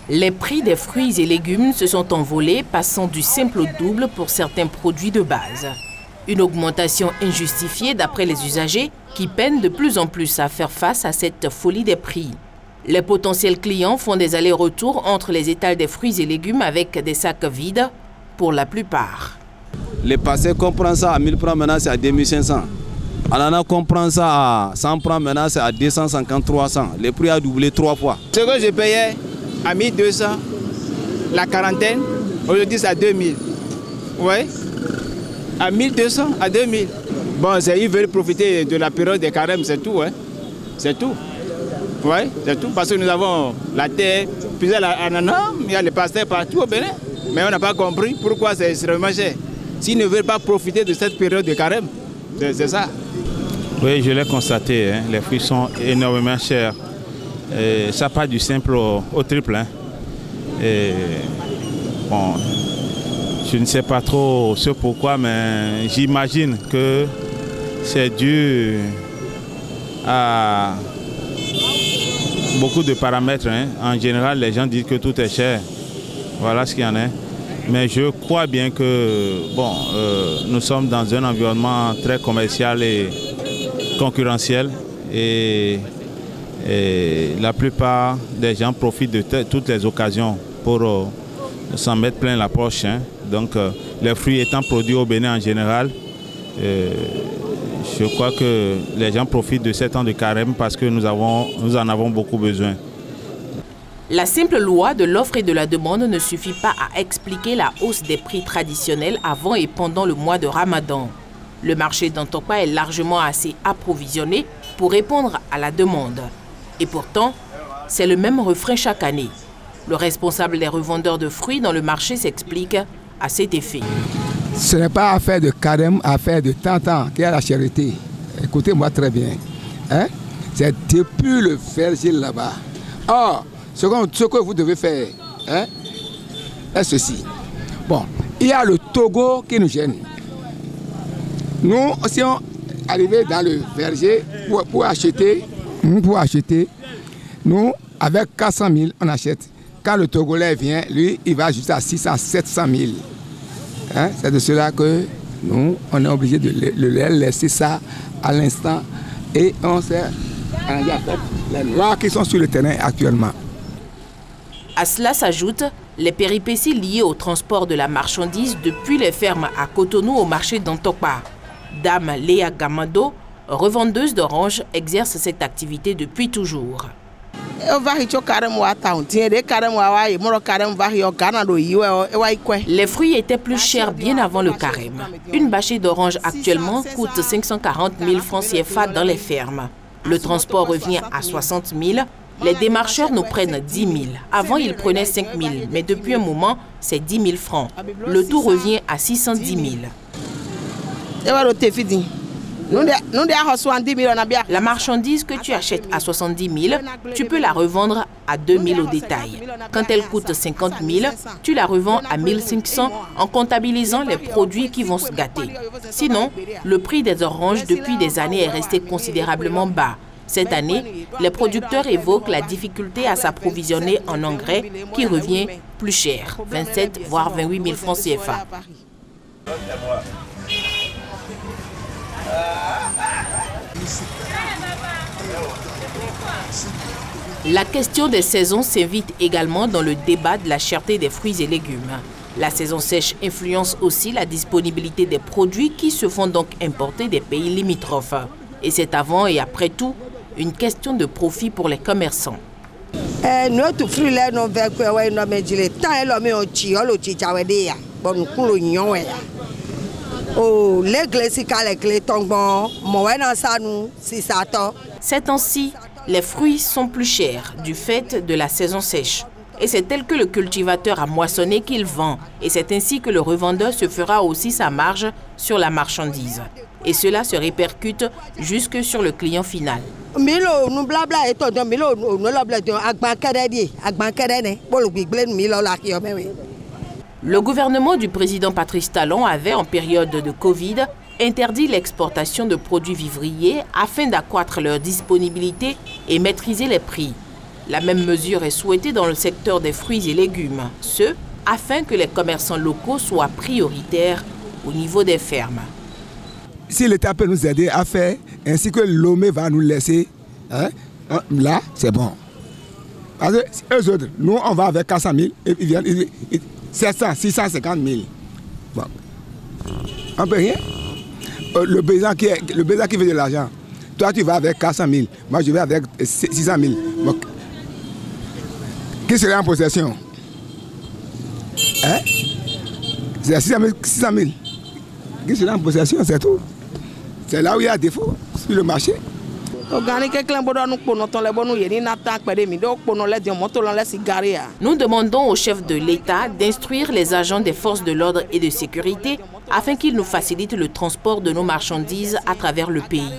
Les prix des fruits et légumes se sont envolés, passant du simple au double pour certains produits de base. Une augmentation injustifiée d'après les usagers qui peinent de plus en plus à faire face à cette folie des prix. Les potentiels clients font des allers-retours entre les étals des fruits et légumes avec des sacs vides pour la plupart. Les passés qu'on prend ça à 1000 francs, maintenant c'est à 2500. Ananas qu'on prend ça à 100 francs, maintenant c'est à 250, 300. Le prix a doublé 3 fois. Ce que je payais à 1200, la quarantaine, aujourd'hui c'est à 2000. Oui, à 1200, à 2000. Bon, ils veulent profiter de la période des carèmes, c'est tout. Hein. C'est tout. Oui, c'est tout. Parce que nous avons la terre, puis il y a l'ananas, il y a les pastèques partout au Bénin. Mais on n'a pas compris pourquoi c'est extrêmement cher. S'ils ne veulent pas profiter de cette période de carême, c'est ça. Oui, je l'ai constaté, hein. Les fruits sont énormément chers. Et ça part du simple au triple. Hein. Et, bon, je ne sais pas trop ce pourquoi, mais j'imagine que c'est dû à beaucoup de paramètres. Hein. En général, les gens disent que tout est cher. Voilà ce qu'il y en a. Mais je crois bien que bon, nous sommes dans un environnement très commercial et concurrentiel. Et la plupart des gens profitent de toutes les occasions pour s'en mettre plein la poche. Hein. Donc les fruits étant produits au Bénin en général, je crois que les gens profitent de ces temps de carême parce que nous en avons beaucoup besoin. La simple loi de l'offre et de la demande ne suffit pas à expliquer la hausse des prix traditionnels avant et pendant le mois de Ramadan. Le marché d'Antokpa est largement assez approvisionné pour répondre à la demande. Et pourtant, c'est le même refrain chaque année. Le responsable des revendeurs de fruits dans le marché s'explique à cet effet. Ce n'est pas affaire de carême, affaire de temps qu'il y a la charité. Écoutez-moi très bien. Hein? C'est depuis le verger là-bas. Or, ce que vous devez faire, hein, est ceci. Bon, il y a le Togo qui nous gêne. Nous, si on arrivait dans le verger pour acheter, nous, avec 400 000, on achète. Quand le Togolais vient, lui, il va jusqu'à 600, 700 000. Hein? C'est de cela que nous, on est obligé de le laisser ça à l'instant. Et on s'est arrangé avec les lois qui sont sur le terrain actuellement. À cela s'ajoutent les péripéties liées au transport de la marchandise depuis les fermes à Cotonou au marché d'Antokpa. Dame Léa Gamado, revendeuse d'oranges, exerce cette activité depuis toujours. Les fruits étaient plus chers bien avant le carême. Une bâchée d'oranges actuellement coûte 540 000 francs CFA dans les fermes. Le transport revient à 60 000. Les démarcheurs nous prennent 10 000. Avant, ils prenaient 5 000, mais depuis un moment, c'est 10 000 francs. Le tout revient à 610 000. La marchandise que tu achètes à 70 000, tu peux la revendre à 2 000 au détail. Quand elle coûte 50 000, tu la revends à 1 500 en comptabilisant les produits qui vont se gâter. Sinon, le prix des oranges depuis des années est resté considérablement bas. Cette année, les producteurs évoquent la difficulté à s'approvisionner en engrais qui revient plus cher, 27 voire 28 000 francs CFA. La question des saisons s'invite également dans le débat de la cherté des fruits et légumes. La saison sèche influence aussi la disponibilité des produits qui se font donc importer des pays limitrophes. Et c'est avant et après tout une question de profit pour les commerçants. Ces temps-ci, les fruits sont plus chers du fait de la saison sèche. Et c'est tel que le cultivateur a moissonné qu'il vend. Et c'est ainsi que le revendeur se fera aussi sa marge sur la marchandise. Et cela se répercute jusque sur le client final. Le gouvernement du président Patrice Talon avait, en période de Covid, interdit l'exportation de produits vivriers afin d'accroître leur disponibilité et maîtriser les prix. La même mesure est souhaitée dans le secteur des fruits et légumes, ce afin que les commerçants locaux soient prioritaires au niveau des fermes. Si l'État peut nous aider à faire ainsi que Lomé va nous laisser, hein, là, c'est bon. Parce que eux autres, nous, on va avec 400 000 et ils viennent 700, 650 000. Bon. On peut rien. Le paysan qui fait de l'argent, toi, tu vas avec 400 000, moi, je vais avec 600 000. Bon. Qui serait en possession? Hein? C'est 600 000. Qui serait en possession, c'est tout. C'est là où il y a défaut sur le marché. Nous demandons au chef de l'État d'instruire les agents des forces de l'ordre et de sécurité afin qu'ils nous facilitent le transport de nos marchandises à travers le pays.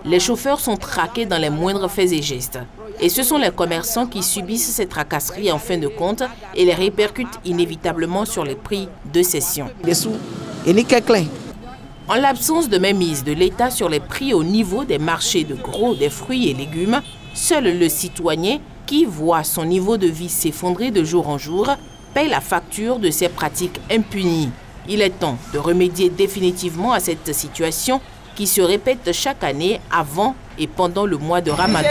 Les chauffeurs sont traqués dans les moindres faits et gestes. Et ce sont les commerçants qui subissent ces tracasseries en fin de compte et les répercutent inévitablement sur les prix de cession. En l'absence de mainmise de l'État sur les prix au niveau des marchés de gros des fruits et légumes, seul le citoyen qui voit son niveau de vie s'effondrer de jour en jour paye la facture de ces pratiques impunies. Il est temps de remédier définitivement à cette situation qui se répète chaque année avant et pendant le mois de Ramadan.